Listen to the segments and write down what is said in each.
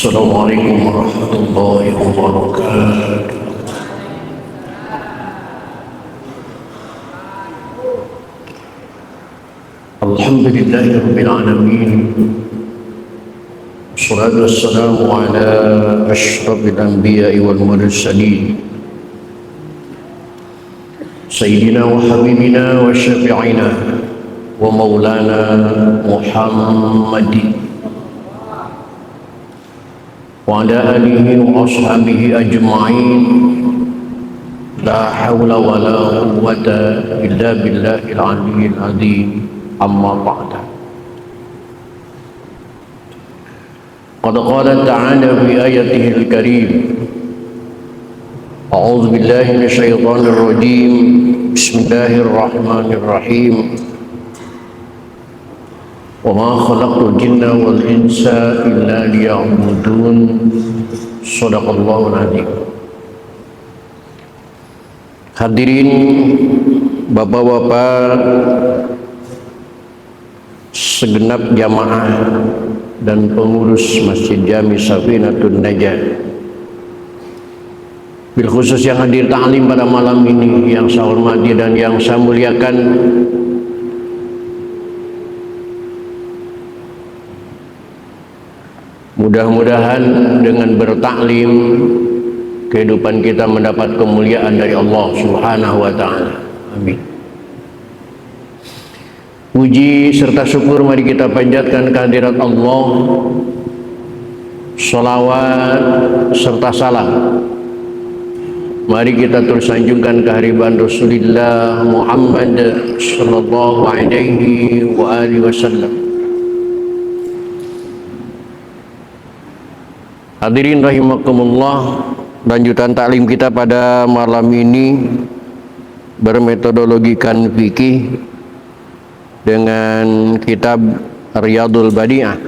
السلام عليكم ورحمة الله وبركاته. الحمد لله رب العالمين، والصلاة والسلام على أشرف الأنبياء والمرسلين سيدنا وحبيبنا وشفيعنا ومولانا محمد وعلى آله وأصحابه أجمعين. لا حول ولا قوة إلا بالله العلي العظيم. أما بعد، قد قال تعالى في آيته الكريم: أعوذ بالله من الشيطان الرجيم، بسم الله الرحمن الرحيم، وما خلقت الجن والإنس إلا ليعبدون. صدق الله العظيم. Hadirin bapak-bapak, segenap jamaah dan pengurus Masjid Jami Safinatun Najah, bil khusus yang hadir ta'lim pada malam ini, yang saya hormati dan yang saya muliakan. Mudah-mudahan dengan bertaklim kehidupan kita mendapat kemuliaan dari Allah Subhanahu wa taala. Amin. Puji serta syukur mari kita panjatkan kehadirat Allah. Sholawat serta salam mari kita terus sanjungkan kehadiran Rasulullah Muhammad sallallahu alaihi wa alihi wasallam. Hadirin rahimakumullah, lanjutan taklim kita pada malam ini bermetodologikan fikih dengan kitab Riyadul Badi'ah,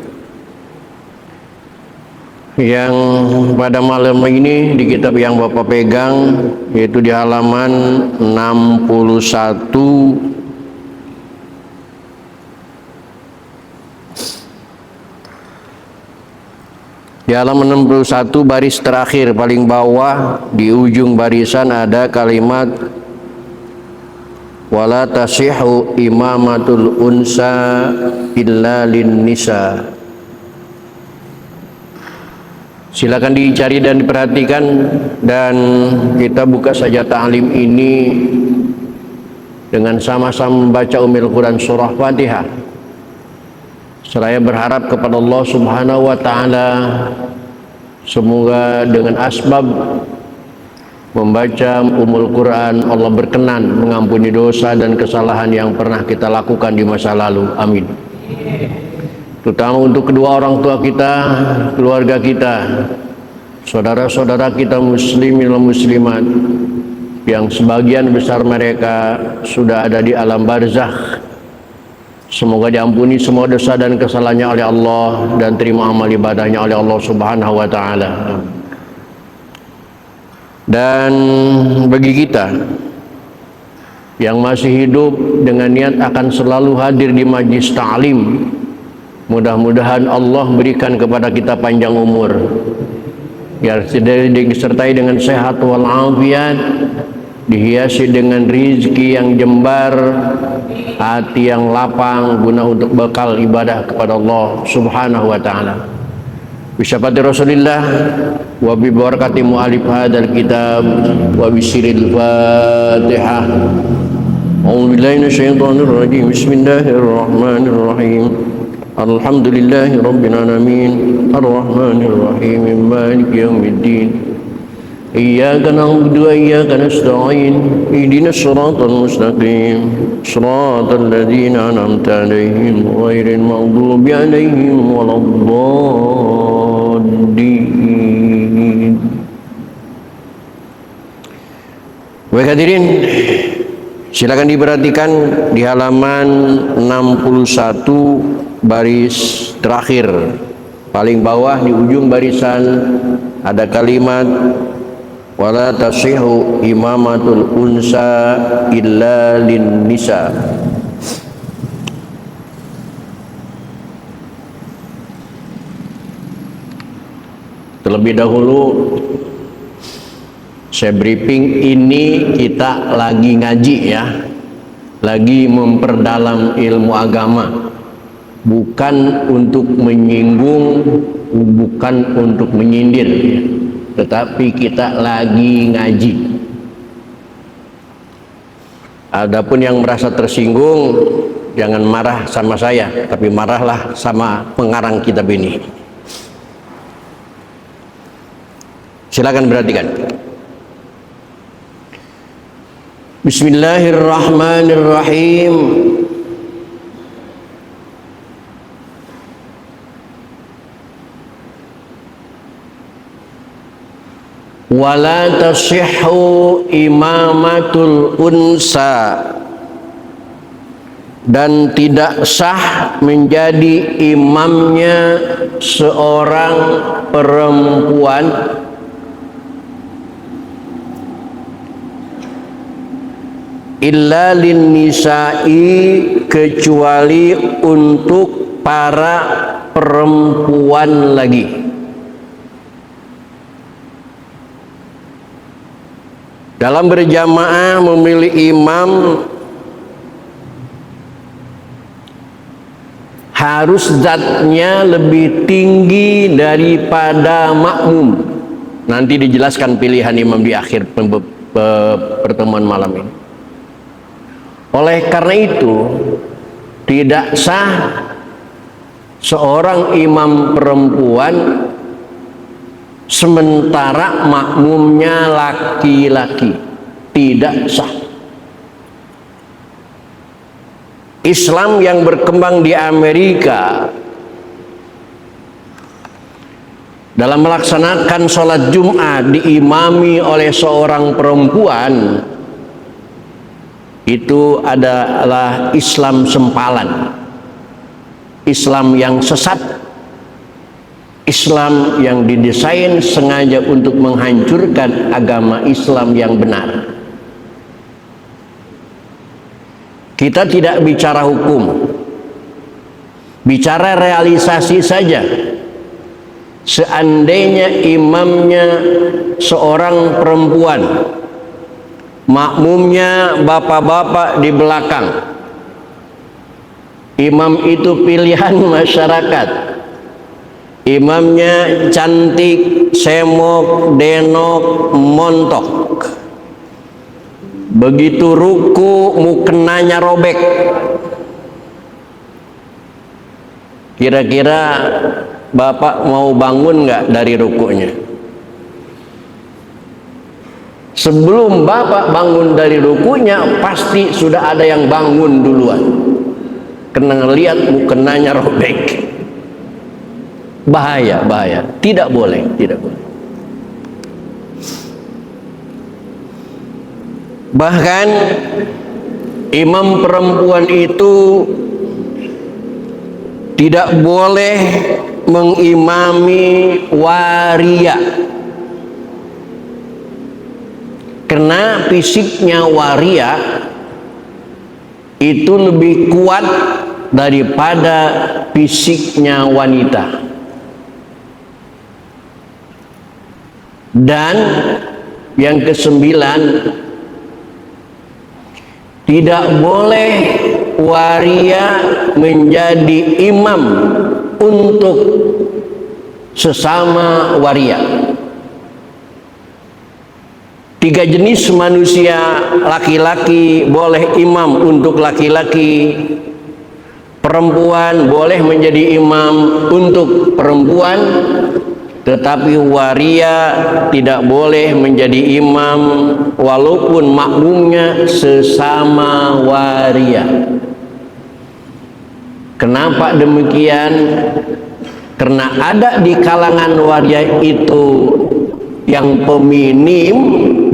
yang pada malam ini di kitab yang Bapak pegang yaitu di halaman 61. Di halaman 61 baris terakhir paling bawah di ujung barisan ada kalimat wala tasihhu imamatul unsa illa lin nisa. Silakan dicari dan diperhatikan, dan kita buka saja ta'lim ini dengan sama-sama membaca Ummul Quran surah Fatihah. Saya berharap kepada Allah Subhanahu wa taala semoga dengan asbab membaca Ummul Quran Allah berkenan mengampuni dosa dan kesalahan yang pernah kita lakukan di masa lalu. Amin. Terutama untuk kedua orang tua kita, keluarga kita, saudara-saudara kita muslimin dan muslimat yang sebagian besar mereka sudah ada di alam barzakh. Semoga diampuni semua dosa dan kesalahannya oleh Allah dan terima amal ibadahnya oleh Allah Subhanahu wa taala. Dan bagi kita yang masih hidup dengan niat akan selalu hadir di majlis ta'lim, mudah-mudahan Allah berikan kepada kita panjang umur, biar disertai dengan sehat walafiat, dihiasi dengan rizki yang jembar, hati yang lapang guna untuk bekal ibadah kepada Allah Subhanahu wa taala. Bisyafati Rasulillah wa bi barakati mu'alif hadzal kitab wa bi sirril Fatihah. A'udzu billahi minasyaitonir rajim. Bismillahirrahmanirrahim. Alhamdulillahi rabbil alamin. Arrahmanir rahim. Maliki yaumiddin. إياك نعبد وإياك نستعين اهدنا الصراط المستقيم صراط الذين أنعمت عليهم غير المغضوب عليهم ولا الضالين. Baik hadirin, silakan diperhatikan di halaman 61 baris terakhir paling bawah di ujung barisan ada kalimat wala tasihhu imamatul unsa illa lin nisa. Terlebih dahulu saya briefing, ini kita lagi ngaji ya, lagi memperdalam ilmu agama, bukan untuk menyinggung, bukan untuk menyindir, tetapi kita lagi ngaji. Adapun yang merasa tersinggung, jangan marah sama saya, tapi marahlah sama pengarang kitab ini. Silakan perhatikan. Bismillahirrahmanirrahim. Wala tasihhu imamatul unsa, dan tidak sah menjadi imamnya seorang perempuan illa lin nisa'i, kecuali untuk para perempuan lagi. Dalam berjamaah memilih imam harus zatnya lebih tinggi daripada makmum. Nanti dijelaskan pilihan imam di akhir pertemuan malam ini. Oleh karena itu, tidak sah seorang imam perempuan sementara makmumnya laki-laki. Tidak sah. Islam yang berkembang di Amerika dalam melaksanakan sholat Jumat diimami oleh seorang perempuan, itu adalah Islam sempalan, Islam yang sesat, Islam yang didesain sengaja untuk menghancurkan agama Islam yang benar. Kita tidak bicara hukum, bicara realisasi saja. Seandainya imamnya seorang perempuan, makmumnya bapak-bapak di belakang, imam itu pilihan masyarakat, imamnya cantik, semok, denok, montok, begitu ruku mukenanya robek, kira-kira bapak mau bangun nggak dari rukunya? Sebelum bapak bangun dari rukunya, pasti sudah ada yang bangun duluan, karena ngelihat mukenanya robek. Bahaya, bahaya. Tidak boleh, tidak boleh. Bahkan imam perempuan itu tidak boleh mengimami waria, karena fisiknya waria itu lebih kuat daripada fisiknya wanita. Dan yang kesembilan, tidak boleh waria menjadi imam untuk sesama waria. Tiga jenis manusia laki-laki boleh imam untuk laki-laki, perempuan boleh menjadi imam untuk perempuan, tetapi waria tidak boleh menjadi imam walaupun makmumnya sesama waria. Kenapa demikian? Karena ada di kalangan waria itu yang feminim,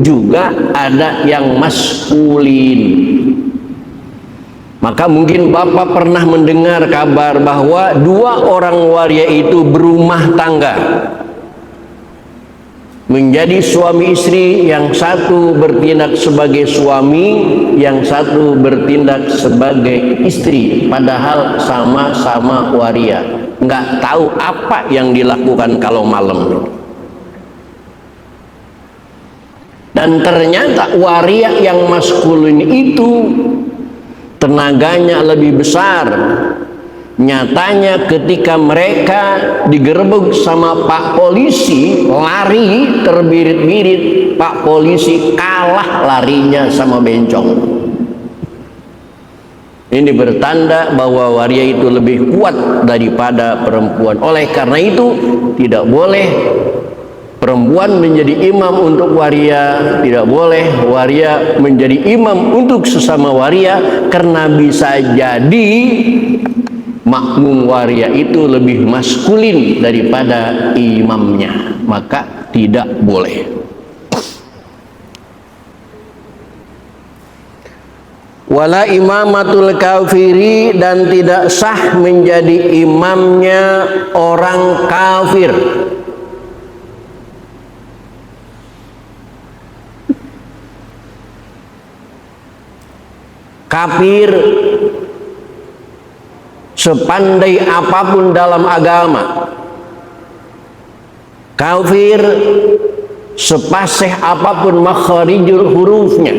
juga ada yang maskulin. Maka mungkin Bapak pernah mendengar kabar bahwa dua orang waria itu berumah tangga, menjadi suami istri, yang satu bertindak sebagai suami, yang satu bertindak sebagai istri, padahal sama-sama waria. Nggak tahu apa yang dilakukan kalau malam. Dan ternyata waria yang maskulin itu tenaganya lebih besar. Nyatanya ketika mereka digerebek sama Pak Polisi, lari terbirit-birit, Pak Polisi kalah larinya sama bencong. Ini bertanda bahwa waria itu lebih kuat daripada perempuan. Oleh karena itu tidak boleh perempuan menjadi imam untuk waria, tidak boleh waria menjadi imam untuk sesama waria, karena bisa jadi makmum waria itu lebih maskulin daripada imamnya, maka tidak boleh. Wala imamatul kafiri, dan tidak sah menjadi imamnya orang kafir. Kafir sepandai apapun dalam agama, kafir sepasih apapun makharijul hurufnya,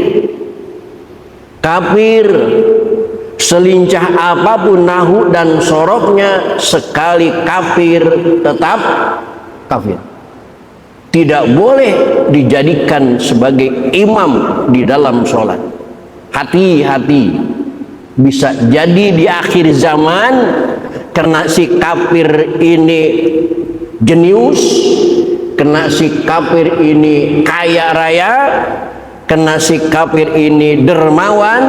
kafir selincah apapun nahu dan sorofnya, sekali kafir tetap kafir. Tidak boleh dijadikan sebagai imam di dalam sholat. Hati-hati, bisa jadi di akhir zaman karena si kafir ini jenius, karena si kafir ini kaya raya, karena si kafir ini dermawan,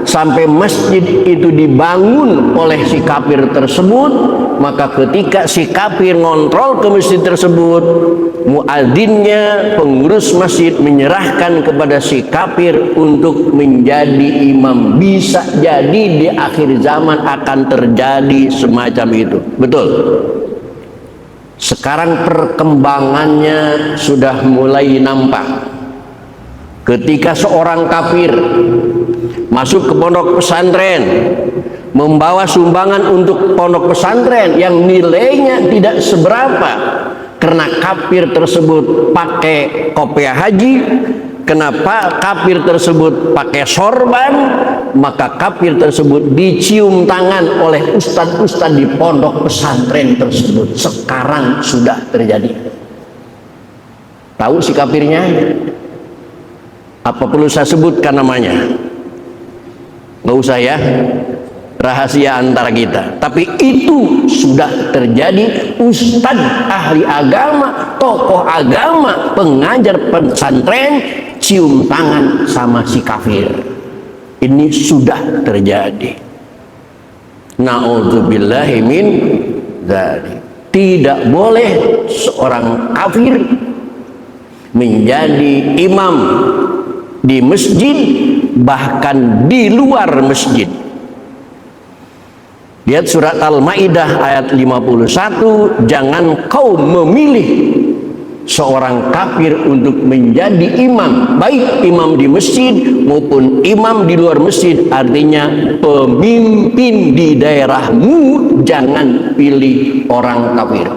sampai masjid itu dibangun oleh si kafir tersebut, maka ketika si kafir ngontrol ke masjid tersebut, muadzinnya, pengurus masjid menyerahkan kepada si kafir untuk menjadi imam. Bisa jadi di akhir zaman akan terjadi semacam itu. Betul. Sekarang perkembangannya sudah mulai nampak. Ketika seorang kafir masuk ke pondok pesantren, membawa sumbangan untuk pondok pesantren yang nilainya tidak seberapa, karena kafir tersebut pakai kopiah haji, kenapa kafir tersebut pakai sorban, maka kafir tersebut dicium tangan oleh ustadz-ustadz di pondok pesantren tersebut. Sekarang sudah terjadi. Tahu si kafirnya? Apa perlu saya sebutkan namanya? Nggak usah ya, rahasia antara kita. Tapi itu sudah terjadi. Ustadz ahli agama, tokoh agama, pengajar pesantren cium tangan sama si kafir. Ini sudah terjadi. Na'udzubillahi min dzalik. Tidak boleh seorang kafir menjadi imam di masjid, bahkan di luar masjid. Lihat surat Al-Maidah ayat 51, jangan kau memilih seorang kafir untuk menjadi imam, baik imam di masjid maupun imam di luar masjid. Artinya pemimpin di daerahmu, jangan pilih orang kafir.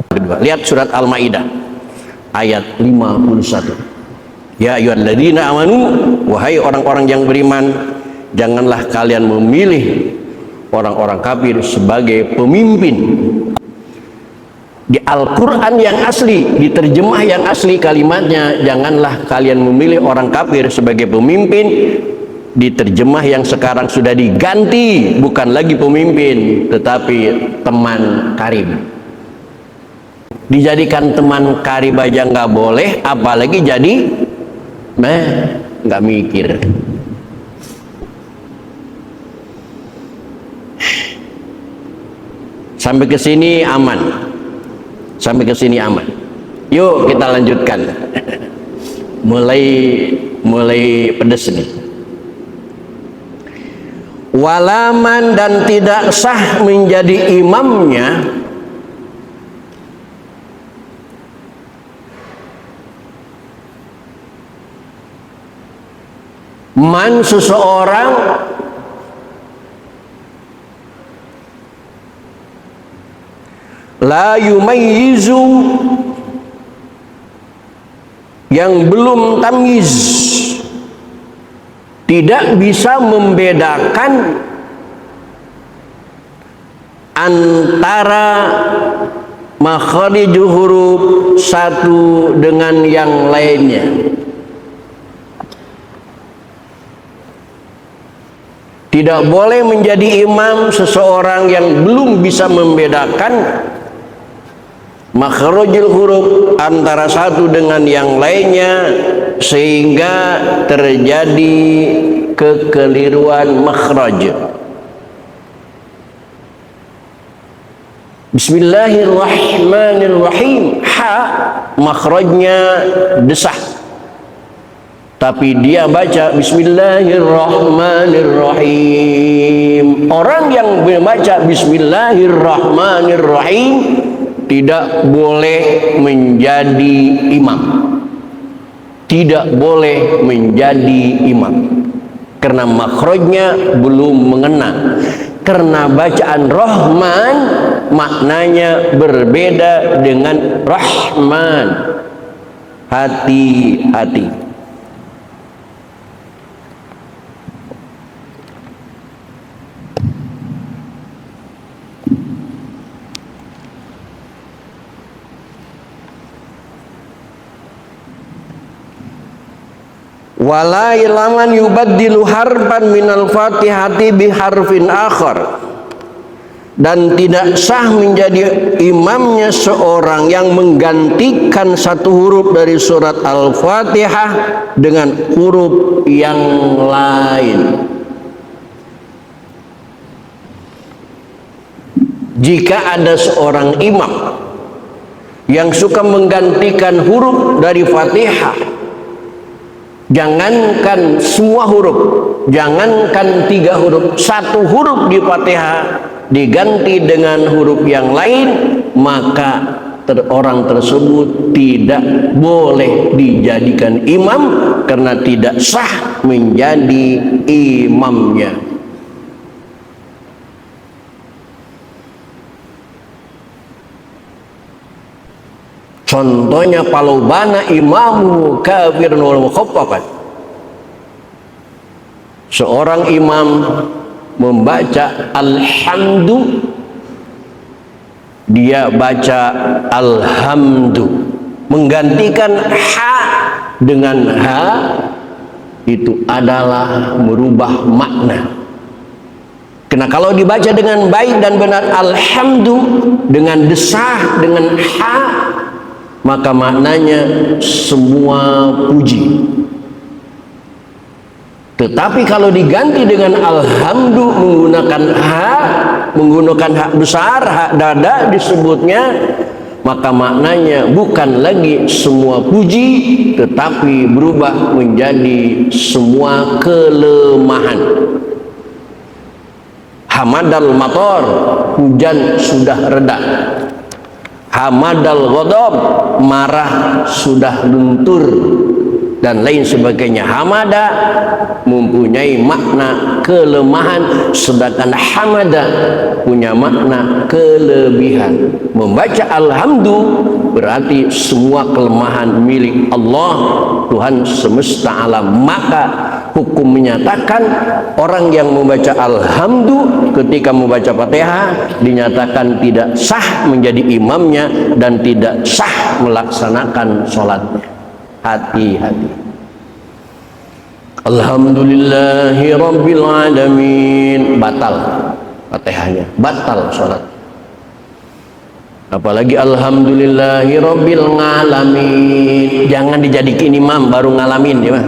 Kedua, lihat surat Al-Maidah ayat 51. Ya ayyuhalladzina amanu, wahai orang-orang yang beriman, janganlah kalian memilih orang-orang kafir sebagai pemimpin. Di Al-Quran yang asli, di terjemah yang asli kalimatnya, janganlah kalian memilih orang kafir sebagai pemimpin. Di terjemah yang sekarang sudah diganti, bukan lagi pemimpin, tetapi teman karib. Dijadikan teman karib aja nggak boleh, apalagi jadi nggak mikir. Sampai ke sini aman. Sampai ke sini aman. Yuk kita lanjutkan. Mulai pedes nih. Walaman, dan tidak sah menjadi imamnya man, seseorang la yumayyizu, yang belum tamyiz, tidak bisa membedakan antara makhrij huruf satu dengan yang lainnya. Tidak boleh menjadi imam seseorang yang belum bisa membedakan makhrajul huruf antara satu dengan yang lainnya, sehingga terjadi kekeliruan makhraj. Bismillahirrahmanirrahim, ha makhrajnya desah, tapi dia baca Bismillahirrahmanirrahim. Orang yang membaca Bismillahirrahmanirrahim tidak boleh menjadi imam, tidak boleh menjadi imam, karena makhrajnya belum mengena. Karena bacaan Rahman maknanya berbeda dengan Rahman, hati-hati. Wala ilaman yubaddilu harfan minal fatihati biharfin akhar, dan tidak sah menjadi imamnya seorang yang menggantikan satu huruf dari surat Al-Fatihah dengan huruf yang lain. Jika ada seorang imam yang suka menggantikan huruf dari Fatihah, jangankan semua huruf, jangankan 3 huruf, 1 huruf di Fatihah diganti dengan huruf yang lain, maka orang tersebut tidak boleh dijadikan imam karena tidak sah menjadi imamnya. Contohnya kalau bana imamu kafirun wal mukhaffafat, seorang imam membaca alhamdu, dia baca alhamdu, menggantikan ha dengan ha, itu adalah merubah makna. Karena kalau dibaca dengan baik dan benar alhamdu dengan desah dengan ha, maka maknanya semua puji. Tetapi kalau diganti dengan alhamdu menggunakan hak besar, hak dada disebutnya, maka maknanya bukan lagi semua puji, tetapi berubah menjadi semua kelemahan. Hamadal mator, hujan sudah reda. Hamadal ghadab, marah sudah luntur, dan lain sebagainya. Hamada mempunyai makna kelemahan, sedangkan hamada punya makna kelebihan. Membaca alhamdu berarti semua kelemahan milik Allah, Tuhan semesta alam. Maka hukum menyatakan orang yang membaca alhamdu ketika membaca Fatihah dinyatakan tidak sah menjadi imamnya dan tidak sah melaksanakan sholatnya. Hati-hati. Alhamdulillahi rabbil alamin, batal Fatihahnya, batal sholat. Apalagi alhamdulillahi rabbil alamin, jangan dijadikan imam baru ngalamin ya.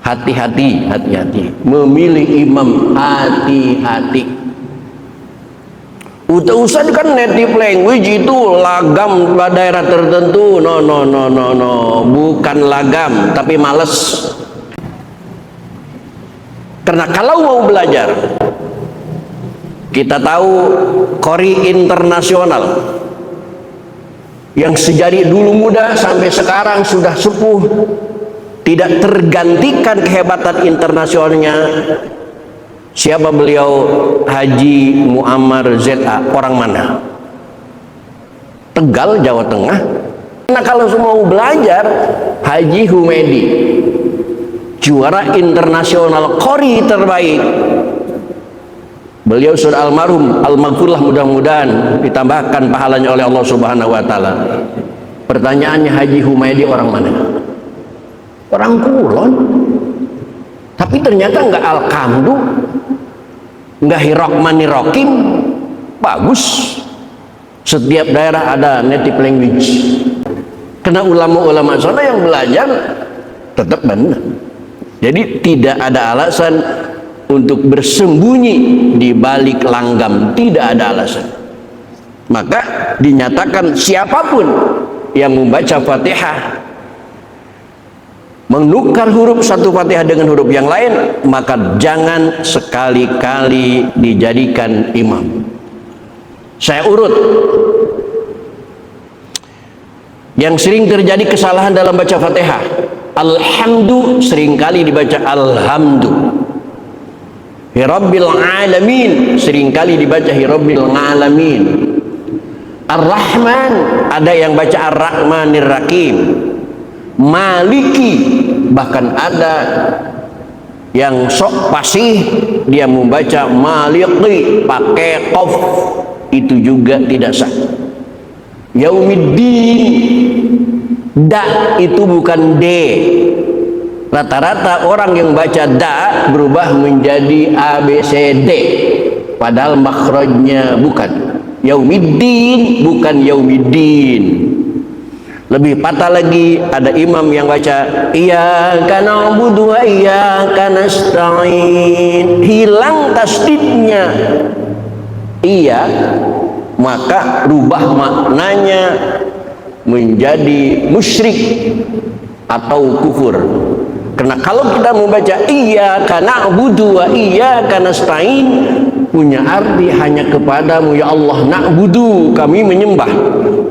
Hati-hati, hati-hati memilih imam, hati-hati. Usaha kan native language itu lagam daerah tertentu, no, bukan lagam tapi males. Karena kalau mau belajar, kita tahu Qori internasional yang sejari dulu muda sampai sekarang sudah sepuh, tidak tergantikan kehebatan internasionalnya. Siapa beliau? Haji Muammar ZA. Orang mana? Tegal, Jawa Tengah. Karena kalau mau belajar, Haji Humedi, juara internasional Qori terbaik. Beliau sudah almarhum, al-maghfurlah, mudah-mudahan ditambahkan pahalanya oleh Allah Subhanahu wa taala. Pertanyaannya, Haji Humedi orang mana? Orang Kulon. Tapi ternyata enggak Alkamdu, enggak Hirokmani Rokim. Bagus. Setiap daerah ada native language. Karena ulama-ulama sana yang belajar tetap benar. Jadi tidak ada alasan untuk bersembunyi di balik langgam, tidak ada alasan. Maka dinyatakan siapapun yang membaca Fatihah menukar huruf satu Fatihah dengan huruf yang lain, maka jangan sekali-kali dijadikan imam. Saya urut. Yang sering terjadi kesalahan dalam baca Fatihah, alhamdu seringkali dibaca alhamdu. Hirabbil alamin seringkali dibaca hirabbil alamin. Ar-Rahman ada yang baca Ar-Rahmanir Rahim. Maliki bahkan ada yang sok fasih dia membaca maliki pakai qaf, itu juga tidak sah. Yaumiddin, da itu bukan d. Rata-rata orang yang baca da berubah menjadi a b c d, padahal makhrajnya bukan. Yaumiddin bukan yaumiddin. Lebih patah lagi, ada imam yang baca iyyaka na'budu wa iyyaka nasta'in, hilang tasdidnya iya, maka rubah maknanya menjadi musyrik atau kufur. Karena kalau kita membaca iyyaka na'budu wa iyyaka nasta'in, punya arti hanya kepadamu ya Allah na'budu, kami menyembah,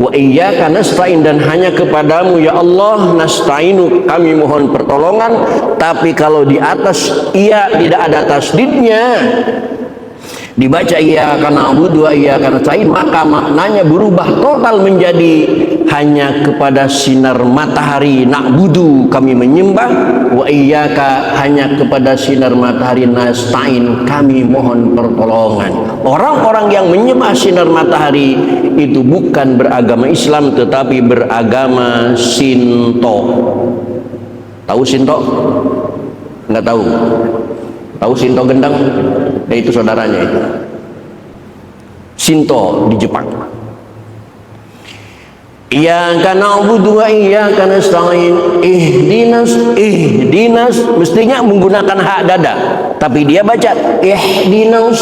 wa iyyaka nasta'in, dan hanya kepadamu ya Allah nasta'inu, kami mohon pertolongan. Tapi kalau di atas iya tidak ada tasdidnya, dibaca iyyaka na'budu wa iyyaka nasta'in, maka maknanya berubah total menjadi hanya kepada sinar matahari na'budu, kami menyembah, wa iyyaka hanya kepada sinar matahari nasta'in, kami mohon pertolongan. Orang-orang yang menyembah sinar matahari itu bukan beragama Islam tetapi beragama Shinto. Tahu Shinto? Enggak tahu. Tahu Shinto gendang? Itu saudaranya itu. Shinto di Jepang. Iyyaka na'budu wa iyyaka nasta'in, ihdinas mestinya menggunakan hak dada, tapi dia baca ihdinas,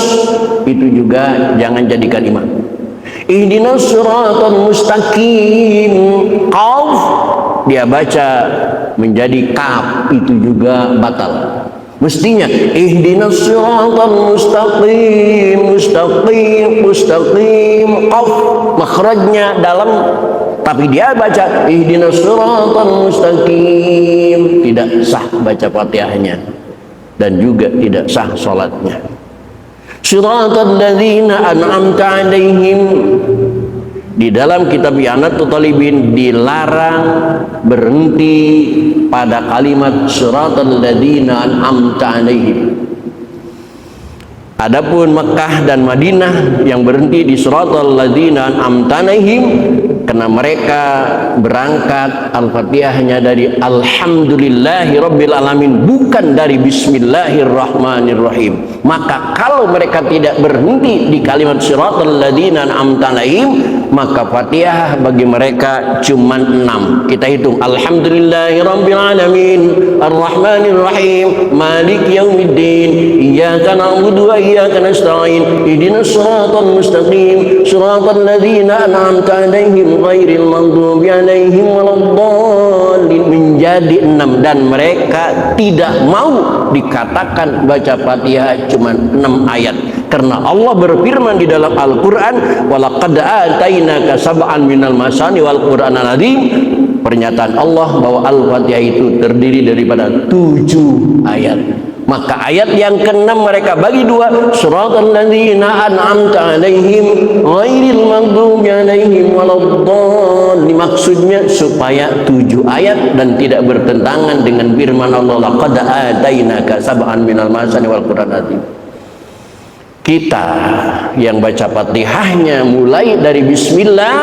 itu juga jangan jadikan imam. Ihdinas siratal mustaqim, qaf dia baca menjadi kaf, itu juga batal. Mestinya ihdinas siratal mustaqim, qaf makhrajnya dalam, tapi dia baca ihdinas siratal mustaqim, tidak sah baca Fatihahnya dan juga tidak sah salatnya. Siratal ladzina an'amta 'alaihim, di dalam kitab I'anatul Talibin dilarang berhenti pada kalimat siratal ladzina an'amta 'alaihim. Adapun Mekah dan Madinah yang berhenti di siratal ladzina an'amta 'alaihim, karena mereka berangkat Al-Fatihahnya dari Alhamdulillahi Rabbil Alamin, bukan dari Bismillahirrahmanirrahim. Maka kalau mereka tidak berhenti di kalimat siratal ladzina an'amta 'alaihim, maka Fatihah bagi mereka cuma 6. Kita hitung Alhamdulillahi Rabbil Alamin, Ar-Rahmanirrahim, Malik Yaumiddin, Iyyaka na'budu wa iyyaka nasta'in, ihdinas siratal mustaqim, siratal ladzina an'amta 'alaihim ghairil maghdubi 'alaihim waladdallin, menjadi 6. Dan mereka tidak mau dikatakan baca Fatihah cuma 6 ayat, karena Allah berfirman di dalam Al-Qur'an, walaqad atainaka sab'an minal masani wal qur'anal adzim. Pernyataan Allah bahwa Al-Fatihah itu terdiri daripada 7 ayat. Maka ayat yang ke-6 mereka bagi 2, siratal ladzina an'amta 'alaihim ghairil maghdubi 'alaihim waladdallin, maksudnya supaya 7 ayat dan tidak bertentangan dengan firman Allah, laqad atainaka sab'an minal masani wal Qur'an azim. Kita yang baca Fatihahnya mulai dari bismillah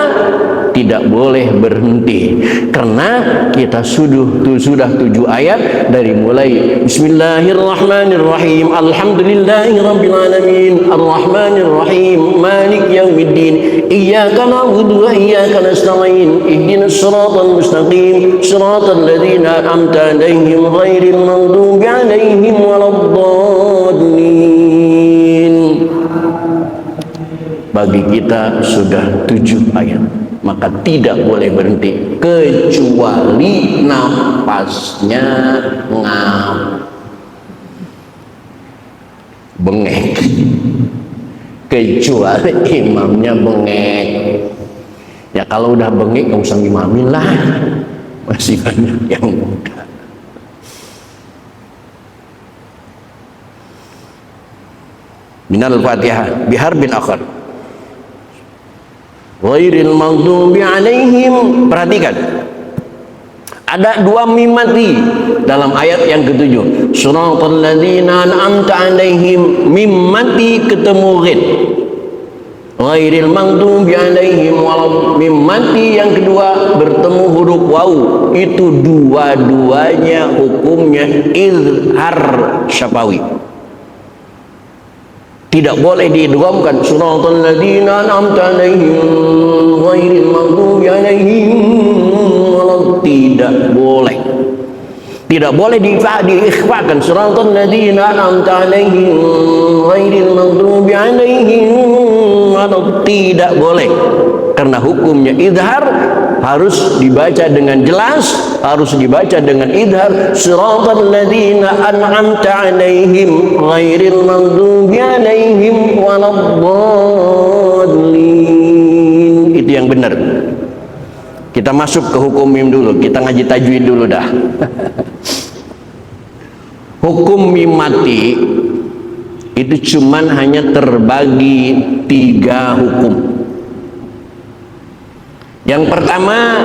tidak boleh berhenti, karena kita sudah 7 ayat dari mulai bismillahirrahmanirrahim, alhamdulillahirabbil alamin, arrahmanir rahim, malik yaumiddin, iyyaka na'budu wa iyyaka nasta'in, ihdinas siratal mustaqim, siratal ladzina an'amta 'alaihim ghairil maghdubi 'alaihim waladdallin. Bagi kita sudah 7 ayat, maka tidak boleh berhenti kecuali napasnya bengek, kecuali imamnya bengek. Ya kalau udah bengek nggak usah imamin lah, masih banyak yang muda. Minal Fatihah biharbin akhar ghairil maghdubi alaihim. Perhatikan, ada 2 mim mati dalam ayat yang ke-7. Suratal ladzina an'amta alaihim, mim mati ketemu ghain. Ghairil maghdubi alaihim walau, mim mati yang kedua bertemu huruf waw. Itu dua-duanya hukumnya izhar syafawi, tidak boleh diidghamkan. Suratal ladzina an'amta 'alaihim ghairil maghdubi 'alaihim walau, tidak boleh. Tidak boleh diikhfakan. Suratal ladzina an'amta 'alaihim ghairil maghdubi 'alaihim walau, tidak boleh. Karena hukumnya izhar harus dibaca dengan jelas, harus dibaca dengan idhar. Siratal ladzina an'amta 'alaihim ghairil maghdubi 'alaihim waladdallin. Itu yang benar. Kita masuk ke hukum mim dulu, kita ngaji tajwid dulu dah. Hukum mim mati itu cuman hanya terbagi 3 hukum. Yang pertama,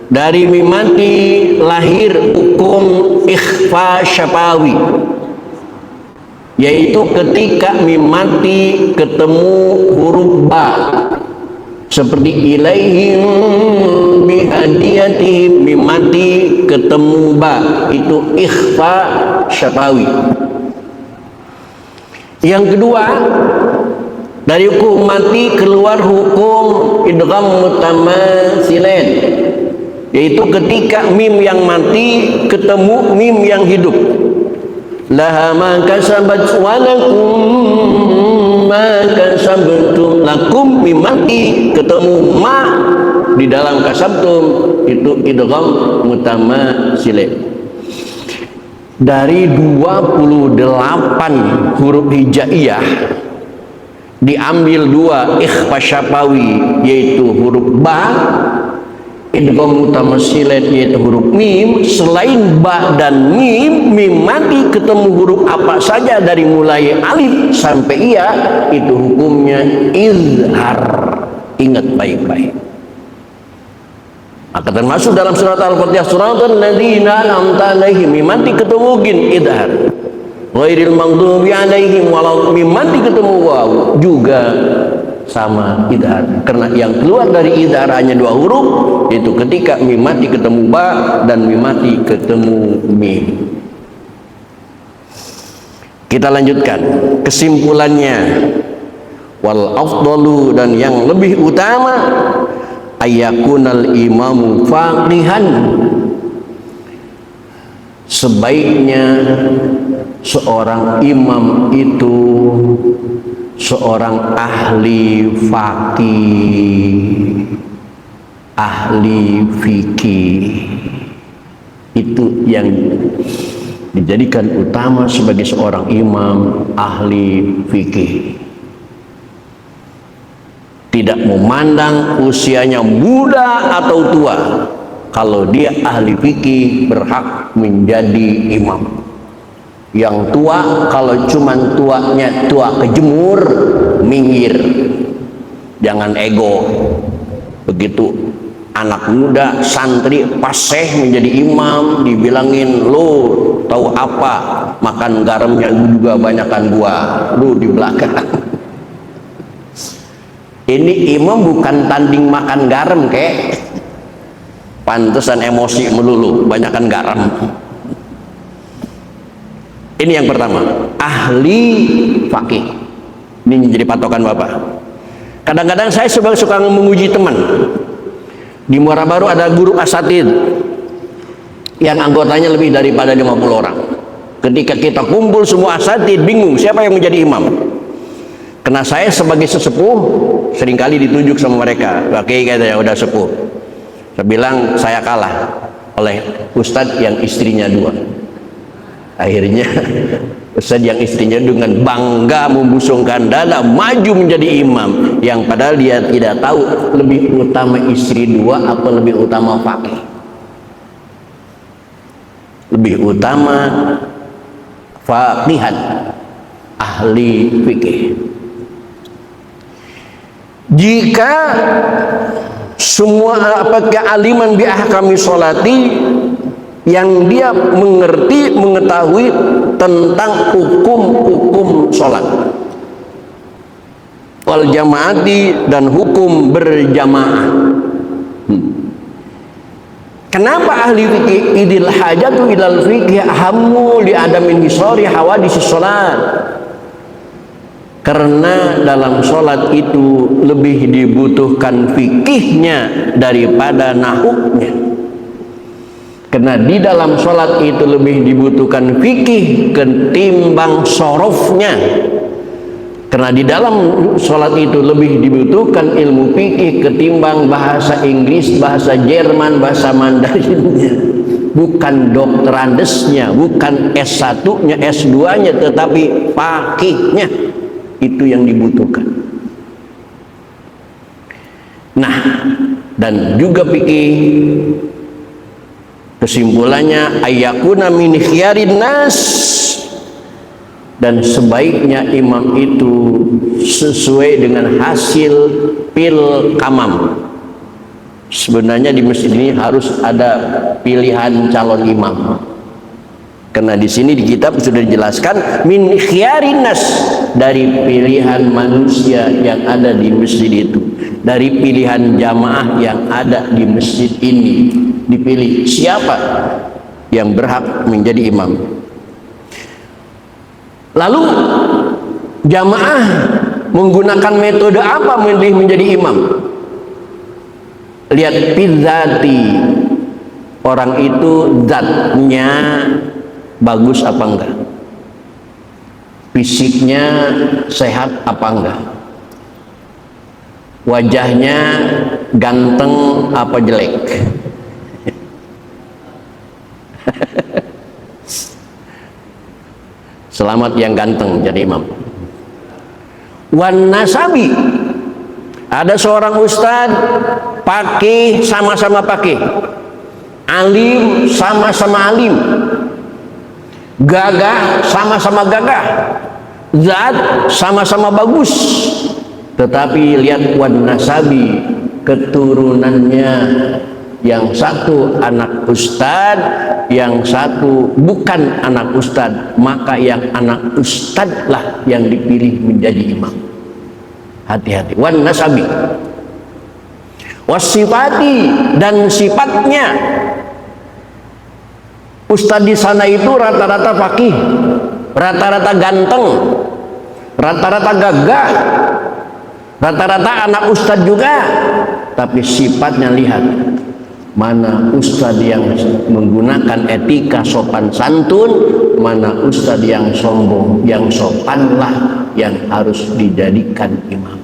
dari mim mati lahir hukum ikhfa syafawi, yaitu ketika mim mati ketemu huruf ba, seperti ilaihim bihadiyatihim, mim mati ketemu ba, itu ikhfa syafawi. Yang kedua, dari hukum mati keluar hukum idgham mutamatsilain, yaitu ketika mim yang mati ketemu mim yang hidup. Laha ma kasabat wa lakum ma kasabtum. Lakum mim mati ketemu ma di dalam kasabtum, itu idgham mutamatsilain. Dari 28 huruf hijaiyah diambil 2 ikhfa syafawi, yaitu huruf ba, idgham mutamatsilain yaitu huruf mim. Selain ba dan mim, mim mati ketemu huruf apa saja dari mulai alif sampai iya, itu hukumnya izhar. Ingat baik-baik. Maka termasuk dalam surat Al-Fatihah, suratal ladzina an'amta 'alaihim, mim mati ketemu gin, idhar. Ghairil maghdubi 'alaihim walau, mim mati ketemu waw, juga sama idhar. Karena yang keluar dari idhar hanya 2 huruf, yaitu ketika mim mati ketemu ba dan mim mati ketemu mim. Kita lanjutkan kesimpulannya. Wal afdalu, dan yang lebih utama, ayakunal imamu faqihan, sebaiknya seorang imam itu seorang ahli faqih, ahli fikih. Itu yang dijadikan utama sebagai seorang imam, ahli fikih. Tidak memandang usianya muda atau tua, kalau dia ahli fikih berhak menjadi imam. Yang tua, kalau cuman tuanya tua kejemur, minggir, jangan ego. Begitu anak muda, santri, paseh menjadi imam, dibilangin lo tahu apa, makan garamnya juga banyakan gua, lu di belakang. Ini imam bukan tanding makan garam kek, pantesan emosi melulu, banyakan garam. Ini yang pertama, ahli fakih. Ini menjadi patokan Bapak. Kadang-kadang saya suka menguji teman. Di Muara Baru ada guru asatid yang anggotanya lebih daripada 50 orang. Ketika kita kumpul semua asatid, bingung siapa yang menjadi imam. Karena saya sebagai sesepuh seringkali ditunjuk sama mereka. Oke, katanya udah sepuh. Saya bilang saya kalah oleh ustadz yang istrinya 2. Akhirnya ustadz yang istrinya dengan bangga membusungkan dada maju menjadi imam, yang padahal dia tidak tahu lebih utama istri 2 apa lebih utama fakih. Lebih utama faqihan, ahli fikih. Jika semua kealiman bi ahkami sholati, yang dia mengerti, mengetahui tentang hukum-hukum sholat, wal jamaati, dan hukum berjamaah. Kenapa ahli fikih idil hajatu ilal fikih ahammu li adamin hisori hawadisi sholat? Karena dalam sholat itu lebih dibutuhkan fikihnya daripada nahuknya. Karena di dalam sholat itu lebih dibutuhkan fikih ketimbang sorofnya. Karena di dalam sholat itu lebih dibutuhkan ilmu fikih ketimbang bahasa Inggris, bahasa Jerman, bahasa Mandarinnya. Bukan dokterandesnya, bukan S1-nya, S2-nya, tetapi fakihnya. Itu yang dibutuhkan. Nah, dan juga fikih, kesimpulannya ayyakuna min khiyarin nas, dan sebaiknya imam itu sesuai dengan hasil pil kamam. Sebenarnya di masjid ini harus ada pilihan calon imam, karena di sini di kitab sudah dijelaskan min khiyarin nas, dari pilihan manusia yang ada di masjid itu, dari pilihan jamaah yang ada di masjid ini, dipilih siapa yang berhak menjadi imam. Lalu jamaah menggunakan metode apa memilih menjadi imam? Lihat pizzati, orang itu zatnya bagus apa enggak, fisiknya sehat apa enggak, wajahnya ganteng apa jelek. Selamat yang ganteng jadi imam. Wan nasabi, ada seorang ustadz pakih, sama-sama pakih, alim sama-sama alim, gagah sama-sama gagah, zat sama-sama bagus, tetapi lihat wan nasabi, keturunannya, yang satu anak ustad, yang satu bukan anak ustad, maka yang anak ustad lah yang dipilih menjadi imam. Hati-hati. Wan nasabi, wasifati, dan sifatnya. Ustad di sana itu rata-rata fakih, rata-rata ganteng, rata-rata gagah, rata-rata anak ustad juga, tapi sifatnya lihat. Mana ustadz yang menggunakan etika sopan santun, mana ustadz yang sombong, yang sopanlah yang harus dijadikan imam.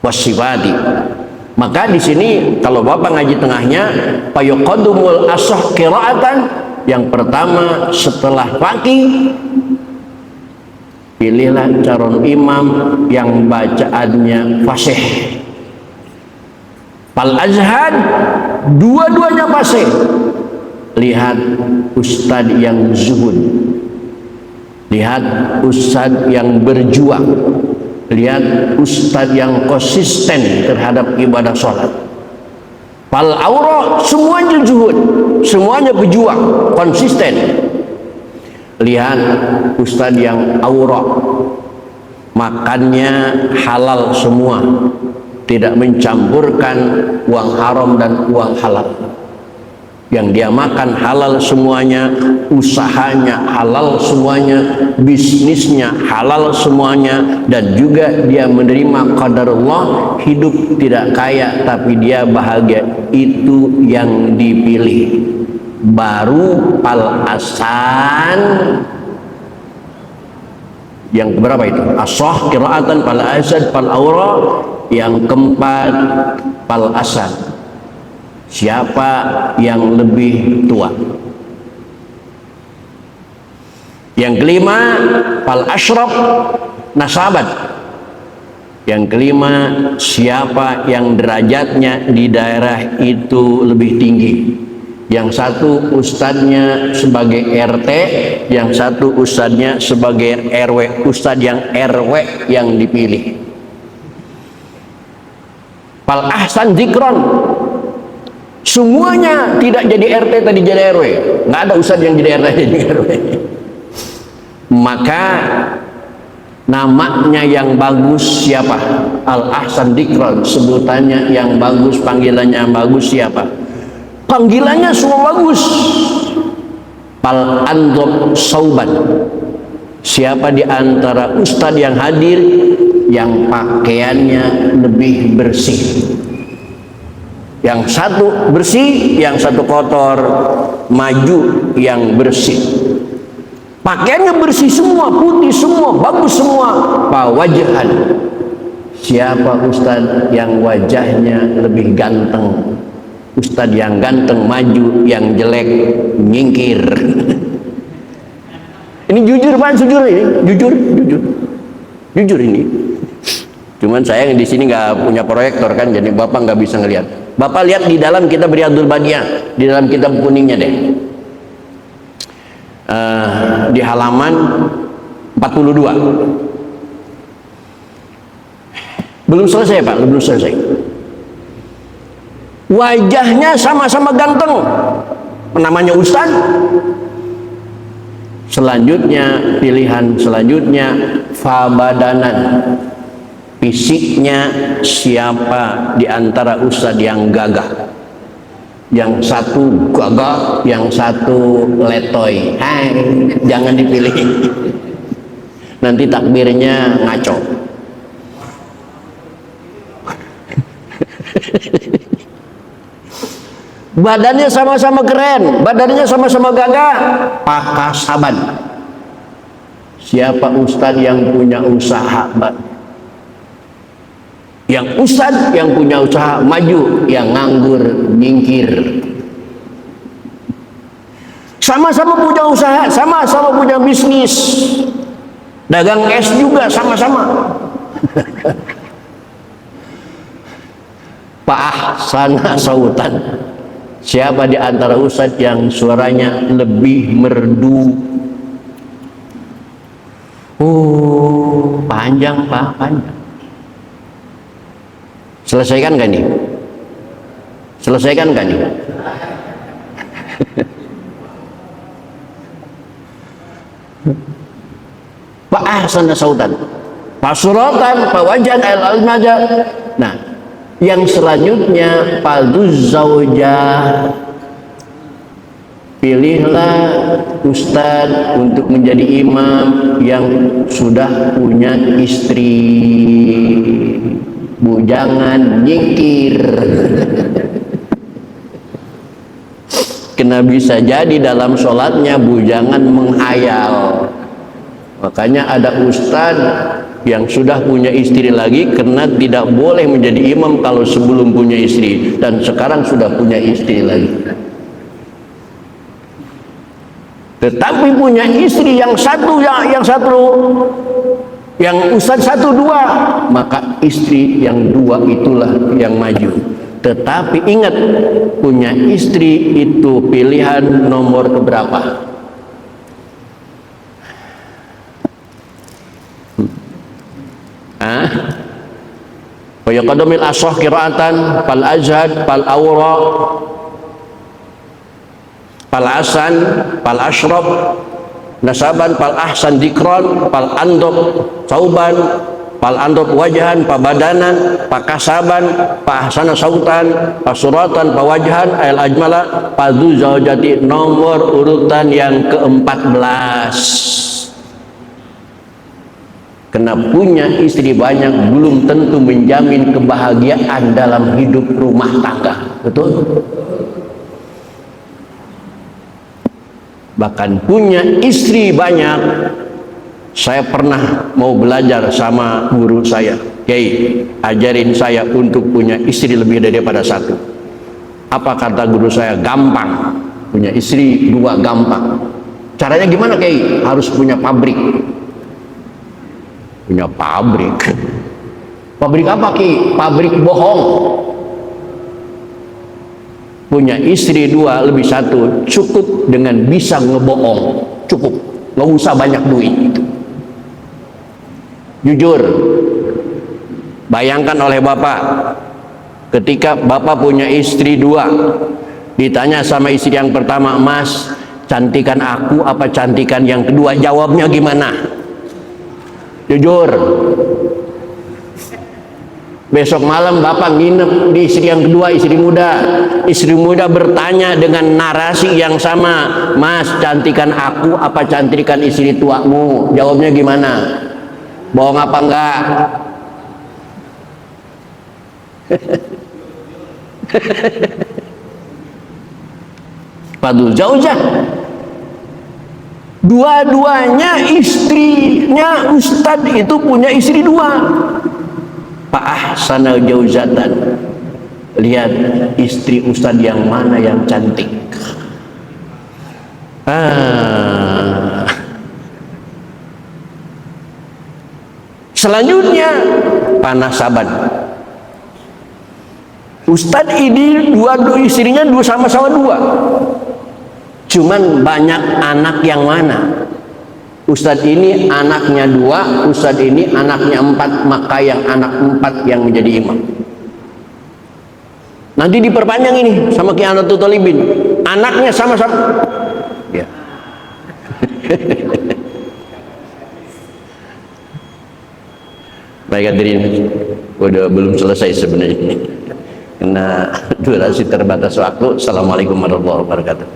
Wasifati. Maka di sini kalau Bapak ngaji tengahnya, fayuqaddumul ashah qiraatan, yang pertama setelah faqih, pilihlah calon imam yang bacaannya fasih. Fal azhad, dua-duanya fasih. Lihat ustadz yang zuhud, lihat ustadz yang berjuang, lihat ustadz yang konsisten terhadap ibadah sholat. Fal aura semuanya zuhud, semuanya berjuang, konsisten. Lihat ustadz yang aura, makannya halal semua, tidak mencampurkan uang haram dan uang halal. Yang dia makan halal semuanya, usahanya halal semuanya, bisnisnya halal semuanya, dan juga dia menerima qadarullah, hidup tidak kaya tapi dia bahagia. Itu yang dipilih. Baru Al-Asan yang berapa itu? As-sah qiraatan Al-Asad Al-Aura. Yang keempat Al-Asan. Siapa yang lebih tua? Yang kelima Al-Ashraf nasabat. Yang kelima, siapa yang derajatnya di daerah itu lebih tinggi. Yang satu ustadznya sebagai RT, yang satu ustadznya sebagai RW. Ustadz yang RW yang dipilih. Fal ahsan zikron, semuanya tidak jadi RT tadi jadi RW, nggak ada ustadz yang jadi RT jadi RW. Maka namanya yang bagus siapa? Al ahsan zikron, sebutannya yang bagus, panggilannya yang bagus siapa? Panggilannya semua bagus. Pal andob sauban, siapa di antara ustadz yang hadir yang pakaiannya lebih bersih? Yang satu bersih, yang satu kotor. Maju yang bersih, pakaiannya bersih semua, putih semua, bagus semua. Pawajahan, siapa ustadz yang wajahnya lebih ganteng? Ustadz yang ganteng maju, yang jelek nyingkir. Ini jujur Pak, jujur ini, jujur ini. Cuman saya di sini nggak punya proyektor kan, jadi bapak nggak bisa ngelihat. Bapak lihat di dalam kitab Riyadul Badiyah, di dalam kitab kuningnya deh, di halaman 42. Belum selesai Pak, belum selesai. Wajahnya sama-sama ganteng, namanya ustaz. Selanjutnya, pilihan selanjutnya fabadanan, fisiknya siapa di antara ustadz yang gagah? Yang satu gagah, yang satu letoy. Hai, jangan dipilih. Nanti takbirnya ngaco. Badannya sama-sama keren, badannya sama-sama gagah, pakasaban. Siapa ustadz yang punya usaha? Yang ustadz yang punya usaha maju, yang nganggur nyingkir. Sama-sama punya usaha, sama-sama punya bisnis, dagang es juga sama-sama. Pak Ahsana sautan, siapa di antara ustadz yang suaranya lebih merdu? Oh, panjang Pak, panjang. Selesaikan gak nih? Selesaikan gak nih? Pak Ahsana sautan, Pak suratan, Pak wajan al-almaja. Nah, yang selanjutnya Faduz zaujah, pilihlah ustadz untuk menjadi imam yang sudah punya istri. Bujangan nyingkir. Kena bisa jadi dalam sholatnya bujangan menghayal. Makanya ada ustadz yang sudah punya istri lagi karena tidak boleh menjadi imam kalau sebelum punya istri, dan sekarang sudah punya istri lagi. Tetapi punya istri yang satu, yang ustadz satu dua, maka istri yang dua itulah yang maju. Tetapi ingat, punya istri itu pilihan nomor keberapa? wa yaqadamil asah qiraatan fal azhad fal awra fal asan fal ashrab nasaban fal ahsan dikron fal andop sauban fal andop wajahan pa badanan pa kasaban pa ahsana sautan pa suratan pa wajahan al ajmala pa dzu zaujati, nomor urutan yang ke-14. Kena punya istri banyak belum tentu menjamin kebahagiaan dalam hidup rumah tangga. Betul? Bahkan punya istri banyak, saya pernah mau belajar sama guru saya, Kiai, ajarin saya untuk punya istri lebih daripada satu. Apa kata guru saya? Gampang, punya istri 2 gampang. Caranya gimana, Kiai? Harus punya pabrik. Punya pabrik. Pabrik apa, Ki? Pabrik bohong. Punya istri 2 lebih 1 cukup dengan bisa ngebohong, cukup, nggak usah banyak duit. Jujur, bayangkan oleh bapak, ketika bapak punya istri 2, ditanya sama istri yang pertama, Mas, cantikan aku apa cantikan yang kedua? Jawabnya gimana? Jujur. Besok malam bapak nginep di istri yang kedua, istri muda. Istri muda bertanya dengan narasi yang sama, Mas, cantikan aku apa cantikan istri tuamu? Jawabnya gimana? Bohong apa enggak? Fadul zaujah. Dua-duanya istrinya ustadz itu punya istri 2. Pak ahsana jauzatan. Lihat istri ustadz yang mana yang cantik. Selanjutnya panasaban. Ustadz ini 2 istrinya sama-sama 2. Cuman banyak anak yang mana? Ustadz ini anaknya 2, ustadz ini anaknya 4, maka yang anak 4 yang menjadi imam. Nanti diperpanjang ini sama Ki Anatul Talibin. Anaknya sama-sama. Ya. Baik hadirin, udah belum selesai sebenarnya. Karena durasi terbatas waktu. Assalamualaikum warahmatullahi wabarakatuh.